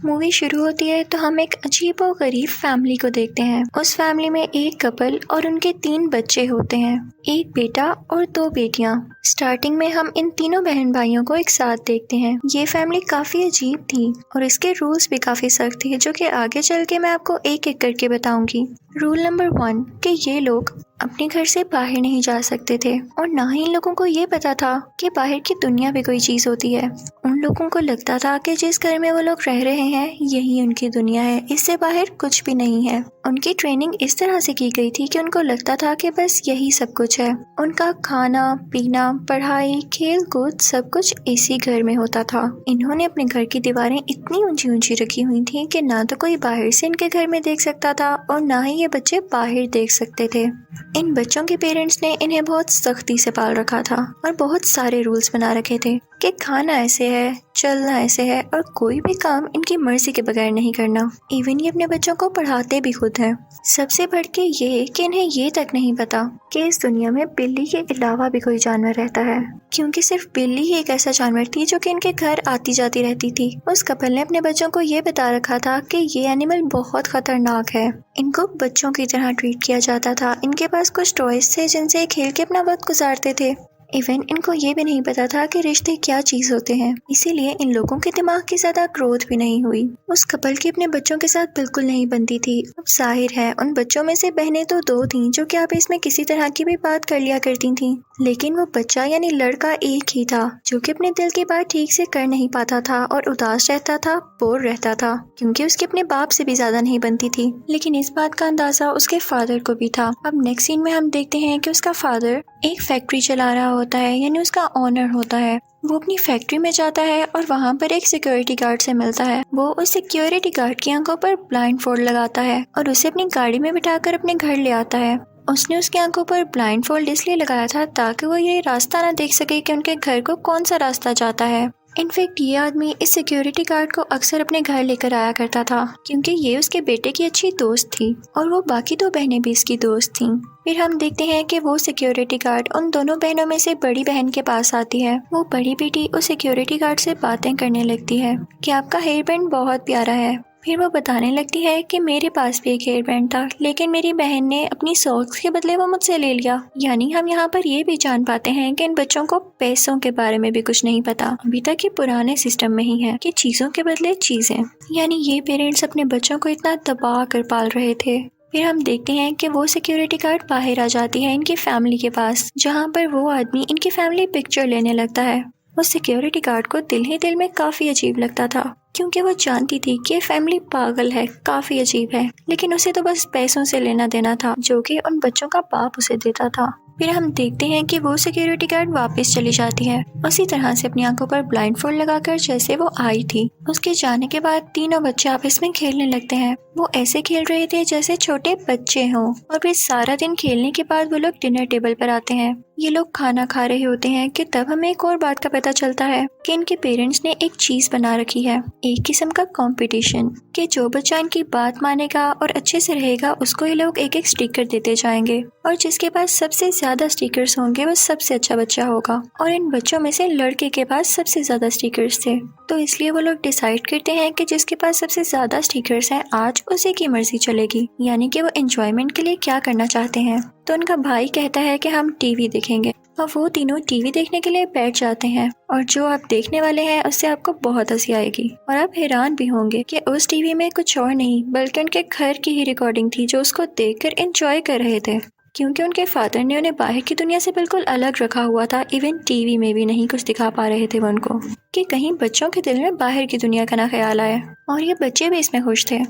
Movie शुरू होती है तो हम एक अजीबोगरीब फैमिली को देखते हैं। उस फैमिली में एक कपल और उनके 3 बच्चे होते हैं, एक बेटा और 2 बेटियां। स्टार्टिंग में हम इन तीनों बहन भाइयों को एक साथ देखते हैं। ये फैमिली काफी अजीब थी और इसके रूल्स भी काफी सख्त थे, जो कि आगे चल के मैं आपको एक एक करके बताऊंगी। रूल नंबर 1 कि ये लोग अपने घर से बाहर नहीं जा सकते थे और ना ही इन लोगों को ये पता था कि बाहर की दुनिया भी कोई चीज होती है। उन लोगों को लगता था कि जिस घर में वो लोग रह रहे हैं यही उनकी दुनिया है, इससे बाहर कुछ भी नहीं है। उनकी ट्रेनिंग इस तरह से की गई थी कि उनको लगता था कि बस यही सब कुछ है। उनका खाना पीना, पढ़ाई, खेल कूद सब कुछ इसी घर में होता था। इन्होंने अपने घर की दीवारें इतनी ऊंची ऊंची रखी हुई थी कि ना तो कोई बाहर से इनके घर में देख सकता था और ना ही ये बच्चे बाहर देख सकते थे। इन बच्चों के पेरेंट्स ने इन्हें बहुत सख्ती से पाल रखा था और बहुत सारे रूल्स बना रखे थे कि खाना ऐसे है, चलना ऐसे है और कोई भी काम इनकी मर्जी के बगैर नहीं करना। इवन ये अपने बच्चों को पढ़ाते भी खुद हैं। सबसे बढ़ के ये कि इन्हें ये तक नहीं पता कि इस दुनिया में बिल्ली के अलावा भी कोई जानवर रहता है, क्योंकि सिर्फ बिल्ली ही एक ऐसा जानवर थी जो कि इनके घर आती जाती रहती थी। उस कपल ने अपने बच्चों को ये बता रखा था कि ये एनिमल बहुत खतरनाक है। इनको बच्चों की तरह ट्रीट किया जाता था। इनके पास कुछ टॉयज थे जिनसे खेल के अपना वक्त गुजारते थे। इवन इनको ये भी नहीं पता था कि रिश्ते क्या चीज होते हैं, इसीलिए इन लोगों के दिमाग की ज्यादा ग्रोथ भी नहीं हुई। उस कपल की अपने बच्चों के साथ बिल्कुल नहीं बनती थी। अब जाहिर है उन बच्चों में से बहनें तो 2 थीं जो कि आपस में किसी तरह की भी बात कर लिया करती थीं, लेकिन वो बच्चा यानी लड़का एक ही था जो कि अपने दिल की बात ठीक से कर नहीं पाता था और उदास रहता था, बोर रहता था, क्योंकि उसके अपने बाप से भी ज्यादा नहीं बनती थी। लेकिन इस बात का अंदाजा उसके फादर को भी था। अब नेक्स्ट सीन में हम देखते हैं कि उसका फादर एक फैक्ट्री चला रहा होता है, यानी उसका ओनर होता है। वो अपनी फैक्ट्री में जाता है और वहाँ पर एक सिक्योरिटी गार्ड से मिलता है। वो उस सिक्योरिटी गार्ड की आंखों पर ब्लाइंड फोल्ड लगाता है और उसे अपनी गाड़ी में बिठाकर अपने घर ले आता है। उसने उसकी आंखों पर ब्लाइंड फोल्ड इसलिए लगाया था ताकि वो ये रास्ता ना देख सके कि उनके घर को कौन सा रास्ता जाता है। इनफैक्ट ये आदमी इस सिक्योरिटी गार्ड को अक्सर अपने घर लेकर आया करता था, क्योंकि ये उसके बेटे की अच्छी दोस्त थी और वो बाकी 2 बहनें भी इसकी दोस्त थीं। फिर हम देखते हैं कि वो सिक्योरिटी गार्ड उन दोनों बहनों में से बड़ी बहन के पास आती है। वो बड़ी बेटी उस सिक्योरिटी गार्ड से बातें करने लगती है कि आपका हेयर बैंड बहुत प्यारा है। फिर वो बताने लगती है कि मेरे पास भी एक हेयर बैंड था, लेकिन मेरी बहन ने अपनी सॉक्स के बदले वो मुझसे ले लिया। यानी हम यहाँ पर ये भी जान पाते हैं कि इन बच्चों को पैसों के बारे में भी कुछ नहीं पता। अभी तक ये पुराने सिस्टम में ही है कि चीजों के बदले चीजें। यानी ये पेरेंट्स अपने बच्चों को इतना दबा कर पाल रहे थे। फिर हम देखते हैं कि वो सिक्योरिटी गार्ड बाहर आ जाती है इनकी फैमिली के पास, जहाँ पर वो आदमी इनकी फैमिली पिक्चर लेने लगता है। उस सिक्योरिटी गार्ड को दिल ही दिल में काफी अजीब लगता था, क्योंकि वो जानती थी कि फैमिली पागल है, काफी अजीब है, लेकिन उसे तो बस पैसों से लेना देना था जो कि उन बच्चों का बाप उसे देता था। फिर हम देखते हैं कि वो सिक्योरिटी गार्ड वापस चली जाती है, उसी तरह से अपनी आंखों पर ब्लाइंड फोल्ड लगाकर जैसे वो आई थी। उसके जाने के बाद तीनों बच्चे आपस में खेलने लगते हैं। वो ऐसे खेल रहे थे जैसे छोटे बच्चे हों। और फिर सारा दिन खेलने के बाद वो लोग डिनर टेबल पर आते हैं। ये लोग खाना खा रहे होते हैं कि तब हमें एक और बात का पता चलता है कि इनके पेरेंट्स ने एक चीज बना रखी है, एक किस्म का कंपटीशन, कि जो बच्चा इनकी बात मानेगा और अच्छे से रहेगा उसको ये लोग एक एक स्टिकर देते जाएंगे, और जिसके पास सबसे ज्यादा स्टिकर्स होंगे वो सबसे अच्छा बच्चा होगा। और इन बच्चों में से लड़के के पास सबसे ज्यादा स्टिकर्स थे, तो इसलिए वो लोग डिसाइड करते हैं कि जिसके पास सबसे ज्यादा स्टिकर्स हैं आज उसी की मर्जी चलेगी, यानी कि वो एंजॉयमेंट के लिए क्या करना चाहते हैं। तो उनका भाई कहता है कि हम टीवी देखेंगे, और वो तीनों टीवी देखने के लिए बैठ जाते हैं। और जो आप देखने वाले हैं उससे आपको बहुत हंसी आएगी और आप हैरान भी होंगे कि उस टीवी में कुछ और नहीं बल्कि उनके घर की ही रिकॉर्डिंग थी, जो उसको देखकर एंजॉय कर रहे थे, क्योंकि उनके फादर ने उन्हें बाहर की दुनिया से बिल्कुल अलग रखा हुआ था। इवन टीवी में भी नहीं कुछ दिखा पा रहे थे वो उनको, कि कहीं बच्चों के दिल में बाहर की दुनिया का ना ख्याल आए। और ये बच्चे भी इसमें खुश थे।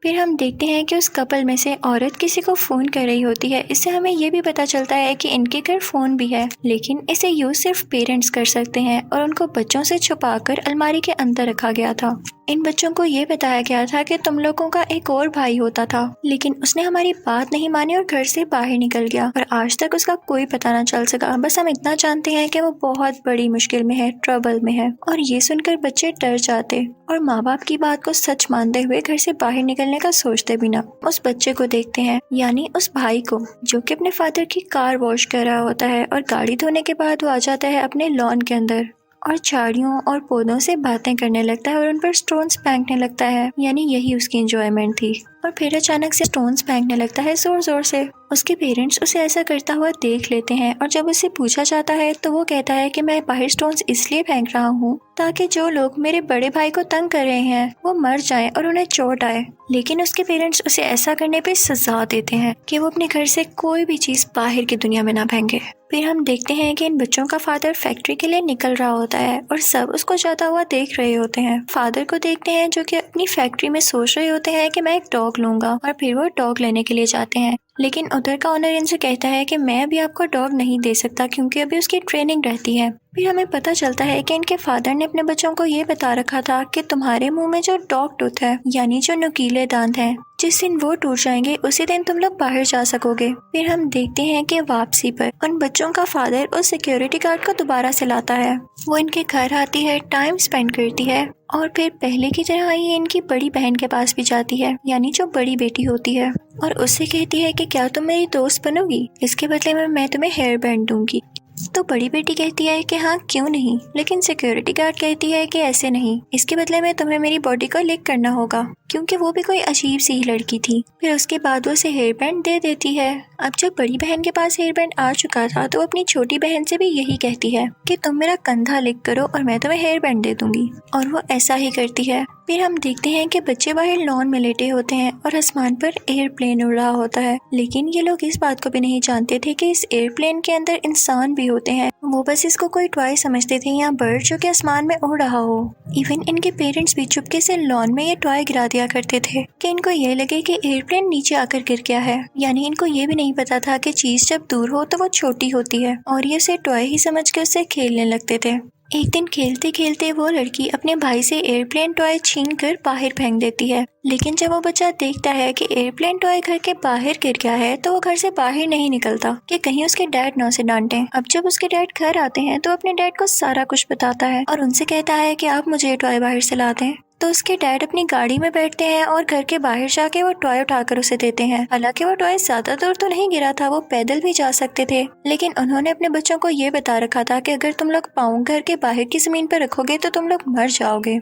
फिर हम देखते हैं कि उस कपल में से औरत किसी को फोन कर रही होती है। इससे हमें ये भी पता चलता है कि इनके घर फोन भी है, लेकिन इसे यूज सिर्फ पेरेंट्स कर सकते हैं और उनको बच्चों से छुपाकर अलमारी के अंदर रखा गया था। इन बच्चों को ये बताया गया था कि तुम लोगों का एक और भाई होता था, लेकिन उसने हमारी बात नहीं मानी और घर से बाहर निकल गया और आज तक उसका कोई पता ना चल सका। बस हम इतना जानते हैं कि वो बहुत बड़ी मुश्किल में है, ट्रबल में है। और ये सुनकर बच्चे डर जाते और माँ बाप की बात को सच मानते हुए घर से बाहर निकलने का सोचते भी ना। उस बच्चे को देखते हैं, यानी उस भाई को, जो कि अपने फादर की कार वॉश कर रहा होता है और गाड़ी धोने के बाद वो आ जाता है अपने लॉन के अंदर और झाड़ियों और पौधों से बातें करने लगता है और उन पर स्टोन्स फेंकने लगता है, यानी यही उसकी एंजॉयमेंट थी। और फिर अचानक से स्टोन्स फेंकने लगता है जोर जोर से। उसके पेरेंट्स उसे ऐसा करता हुआ देख लेते हैं और जब उसे पूछा जाता है तो वो कहता है कि मैं बाहर स्टोन्स इसलिए फेंक रहा हूँ ताकि जो लोग मेरे बड़े भाई को तंग कर रहे हैं वो मर जाएं और उन्हें चोट आए। लेकिन उसके पेरेंट्स उसे ऐसा करने पे सजा देते हैं कि वो अपने घर से कोई भी चीज बाहर की दुनिया में ना फेंके। फिर हम देखते हैं कि इन बच्चों का फादर फैक्ट्री के लिए निकल रहा होता है और सब उसको जाता हुआ देख रहे होते हैं। फादर को देखते हैं जो कि अपनी फैक्ट्री में सोच रहे होते हैं कि मैं एक डॉग लूंगा, और फिर वो डॉग लेने के लिए जाते हैं। लेकिन उधर का ओनर इनसे कहता है कि मैं अभी आपको डॉग नहीं दे सकता क्योंकि अभी उसकी ट्रेनिंग रहती है। फिर हमें पता चलता है कि इनके फादर ने अपने बच्चों को ये बता रखा था कि तुम्हारे मुंह में जो डॉग टूथ है, यानी जो नुकीले दांत हैं, जिस दिन वो टूट जाएंगे उसी दिन तुम लोग बाहर जा सकोगे। फिर हम देखते हैं कि वापसी पर उन बच्चों का फादर उस सिक्योरिटी गार्ड को दोबारा से लाता है। वो इनके घर आती है, टाइम स्पेंड करती है और फिर पहले की तरह ही इनकी बड़ी बहन के पास भी जाती है, यानी जो बड़ी बेटी होती है, और उससे कहती है कि क्या तुम मेरी दोस्त बनोगी, इसके बदले में मैं तुम्हें हेयर बैंड दूंगी। तो बड़ी बेटी कहती है कि हाँ क्यों नहीं, लेकिन सिक्योरिटी गार्ड कहती है कि ऐसे नहीं, इसके बदले में तुम्हें मेरी बॉडी को लिक करना होगा, क्योंकि वो भी कोई अजीब सी ही लड़की थी। फिर उसके बाद वो उसे हेयर बैंड दे देती है। अब जब बड़ी बहन के पास हेयर बैंड आ चुका था तो वो अपनी छोटी बहन से भी यही कहती है कि तुम मेरा कंधा लिक करो और मैं तुम्हें हेयर बैंड दे दूंगी, और वो ऐसा ही करती है। फिर हम देखते हैं कि बच्चे बाहर लॉन में लेटे होते हैं और आसमान पर एयरप्लेन उड़ रहा होता है, लेकिन ये लोग इस बात को भी नहीं जानते थे कि इस एयरप्लेन के अंदर इंसान भी होते हैं। वो बस इसको कोई टॉय समझते थे या बर्ड जो कि आसमान में उड़ रहा हो। इवन इनके पेरेंट्स भी चुपके से लॉन में ये टॉय गिरा दिया करते थे कि इनको ये लगे कि एयरप्लेन नीचे आकर गिर गया है, यानी इनको ये भी नहीं पता था कि चीज जब दूर हो तो वो छोटी होती है, और ये उसे टॉय ही समझ के उससे खेलने लगते थे। एक दिन खेलते खेलते वो लड़की अपने भाई से एयरप्लेन टॉय छीन कर बाहर फेंक देती है, लेकिन जब वो बच्चा देखता है कि एयरप्लेन टॉय घर के बाहर गिर गया है तो वो घर से बाहर नहीं निकलता कि कहीं उसके डैड न उसे डांटे। अब जब उसके डैड घर आते हैं तो अपने डैड को सारा कुछ बताता है और उनसे कहता है कि आप मुझे टॉय बाहर से ला दें। तो उसके डैड अपनी गाड़ी में बैठते हैं और घर के बाहर जाके वो टॉय उठाकर उसे देते हैं। हालांकि वो टॉय ज्यादा दूर तो नहीं गिरा था, वो पैदल भी जा सकते थे, लेकिन उन्होंने अपने बच्चों को ये बता रखा था कि अगर तुम लोग पाँव घर के बाहर की जमीन पर रखोगे तो तुम लोग मर जाओगे।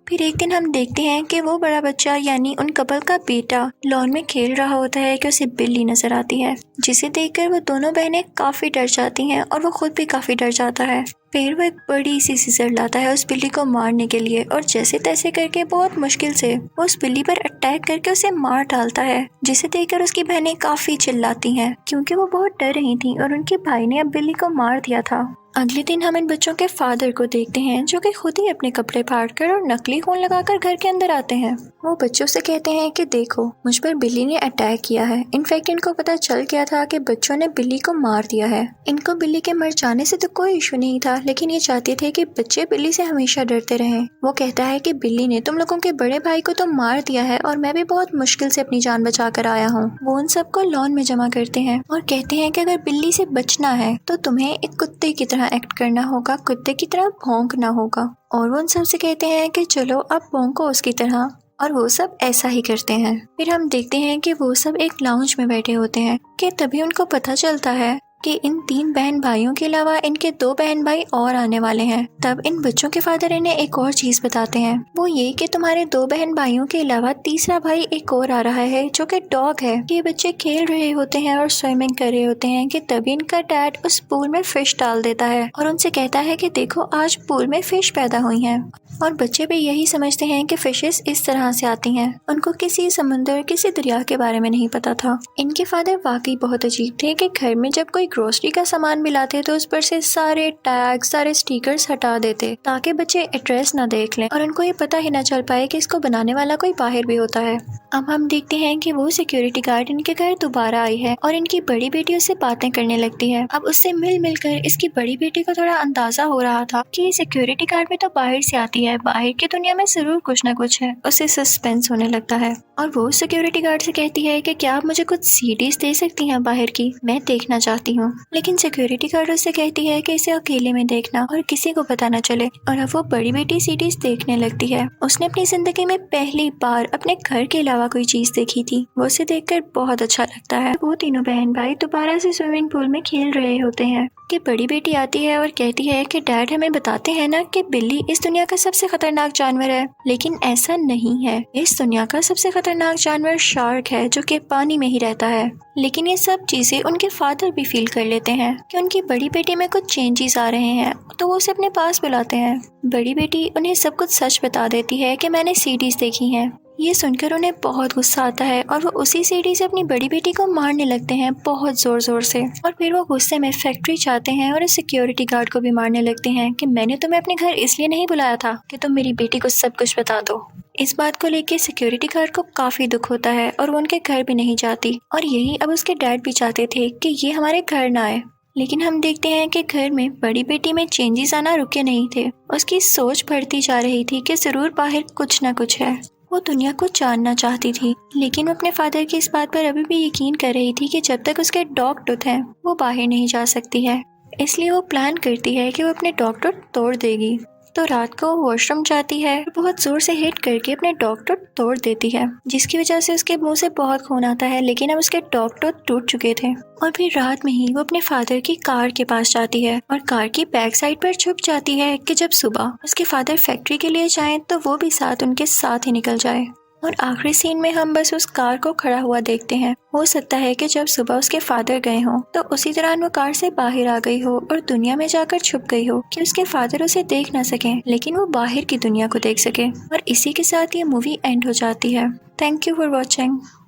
फिर एक दिन हम देखते हैं कि वो बड़ा बच्चा यानी उन कपल का बेटा लॉन में खेल रहा होता है कि उसे बिल्ली नजर आती है, जिसे देखकर वो दोनों बहनें काफी डर जाती हैं और वो खुद भी काफी डर जाता है। फिर वो एक बड़ी सी सीजर लाता है उस बिल्ली को मारने के लिए, और जैसे तैसे करके बहुत मुश्किल से वो उस बिल्ली पर अटैक करके उसे मार डालता है, जिसे देखकर उसकी बहनें काफी चिल्लाती हैं क्योंकि वो बहुत डर रही थी और उनके भाई ने अब बिल्ली को मार दिया था। अगले दिन हम इन बच्चों के फादर को देखते हैं जो कि खुद ही अपने कपड़े फाड़कर और नकली खून लगाकर घर के अंदर आते हैं। वो बच्चों से कहते हैं कि देखो मुझ पर बिल्ली ने अटैक किया है। इनफैक्ट इनको पता चल गया था कि बच्चों ने बिल्ली को मार दिया है। इनको बिल्ली के मर जाने से तो कोई इशू नहीं था, लेकिन ये चाहते थे कि बच्चे बिल्ली से हमेशा डरते रहें। वो कहता है कि बिल्ली ने तुम लोगों के बड़े भाई को तो मार दिया है और मैं भी बहुत मुश्किल से अपनी जान बचा कर आया हूँ। वो उन सबको लॉन में जमा करते हैं और कहते हैं कि अगर बिल्ली से बचना है तो तुम्हें एक कुत्ते की तरह एक्ट करना होगा, कुत्ते की तरह भौंकना होगा। और वो उन सब से कहते हैं कि चलो अब भौंको उसकी तरह, और वो सब ऐसा ही करते हैं। फिर हम देखते हैं कि वो सब एक लाउंज में बैठे होते हैं कि तभी उनको पता चलता है कि इन 3 बहन भाइयों के अलावा इनके 2 बहन भाई और आने वाले हैं। तब इन बच्चों के फादर इन्हें एक और चीज बताते हैं, वो ये कि तुम्हारे 2 बहन भाइयों के अलावा तीसरा भाई एक और आ रहा है जो कि डॉग है। ये बच्चे खेल रहे होते हैं और स्विमिंग कर रहे होते हैं कि तभी इनका डैड उस पूल में फिश डाल देता है और उनसे कहता है कि देखो आज पूल में फिश पैदा हुई हैं। और बच्चे भी यही समझते हैं कि फिशेस इस तरह से आती हैं। उनको किसी समुंदर किसी दरिया के बारे में नहीं पता था। इनके फादर वाकई बहुत अजीब थे कि घर में जब कोई ग्रोसरी का सामान भी लाते तो उस पर से सारे टैग सारे स्टिकर्स हटा देते ताकि बच्चे एड्रेस ना देख लें और उनको ये पता ही ना चल पाए कि इसको बनाने वाला कोई बाहर भी होता है। अब हम देखते हैं कि वो सिक्योरिटी गार्ड इनके घर दोबारा आई है और इनकी बड़ी बेटी उससे बातें करने लगती है। अब उससे मिल मिलकर इसकी बड़ी बेटी को थोड़ा अंदाजा हो रहा था कि ये सिक्योरिटी गार्ड भी तो बाहर से आती है है बाहर की दुनिया में जरूर कुछ ना कुछ है। उसे सस्पेंस होने लगता है और वो सिक्योरिटी गार्ड से कहती है कि क्या आप मुझे कुछ सीडीज दे सकती हैं बाहर की, मैं देखना चाहती हूँ। लेकिन सिक्योरिटी गार्ड उससे कहती है कि इसे अकेले में देखना और किसी को पता न चले। और अब वो बड़ी बेटी सीडीज देखने लगती है। उसने अपनी जिंदगी में पहली बार अपने घर के अलावा कोई चीज देखी थी। वो उसे देखकर बहुत अच्छा लगता है। वो तीनों बहन भाई दोबारा से स्विमिंग पूल में खेल रहे होते हैं कि बड़ी बेटी आती है और कहती है कि डैड हमें बताते हैं ना कि बिल्ली इस दुनिया का सबसे खतरनाक जानवर है, लेकिन ऐसा नहीं है। इस दुनिया का सबसे खतरनाक जानवर शार्क है जो कि पानी में ही रहता है। लेकिन ये सब चीजें उनके फादर भी फील कर लेते हैं कि उनकी बड़ी बेटी में कुछ चेंजेस आ रहे हैं, तो वो उसे अपने पास बुलाते हैं। बड़ी बेटी उन्हें सब कुछ सच बता देती है कि मैंने सीडीज देखी हैं। ये सुनकर उन्हें बहुत गुस्सा आता है और वो उसी सीढ़ी से अपनी बड़ी बेटी को मारने लगते हैं बहुत जोर जोर से। और फिर वो गुस्से में फैक्ट्री जाते हैं और सिक्योरिटी गार्ड को भी मारने लगते हैं कि मैंने तुम्हें अपने घर इसलिए नहीं बुलाया था कि तुम मेरी बेटी को सब कुछ बता दो। इस बात को लेकर सिक्योरिटी गार्ड को काफी दुख होता है और वो उनके घर भी नहीं जाती। और यही अब उसके डैड भी चाहते थे कि ये हमारे घर ना आए। लेकिन हम देखते हैं कि घर में बड़ी बेटी में चेंजेस आना रुके नहीं थे। उसकी सोच बढ़ती जा रही थी कि जरूर बाहर कुछ ना कुछ है। वो दुनिया को जानना चाहती थी, लेकिन वो अपने फादर की इस बात पर अभी भी यकीन कर रही थी कि जब तक उसके डॉग टूथ हैं वो बाहर नहीं जा सकती है। इसलिए वो प्लान करती है कि वो अपने डॉग टूथ तोड़ देगी। तो रात को वॉशरूम जाती है और बहुत जोर से हिट करके अपने डॉग टूथ तोड़ देती है, जिसकी वजह से उसके मुंह से बहुत खून आता है। लेकिन अब उसके डॉग टूथ टूट चुके थे। और फिर रात में ही वो अपने फादर की कार के पास जाती है और कार की बैक साइड पर छुप जाती है कि जब सुबह उसके फादर फैक्ट्री के लिए जाएं तो वो भी साथ उनके साथ ही निकल जाए। और आखिरी सीन में हम बस उस कार को खड़ा हुआ देखते हैं। हो सकता है कि जब सुबह उसके फादर गए हों तो उसी दौरान वो कार से बाहर आ गई हो और दुनिया में जाकर छुप गई हो कि उसके फादर उसे देख ना सकें, लेकिन वो बाहर की दुनिया को देख सके। और इसी के साथ ये मूवी एंड हो जाती है। Thank you for watching.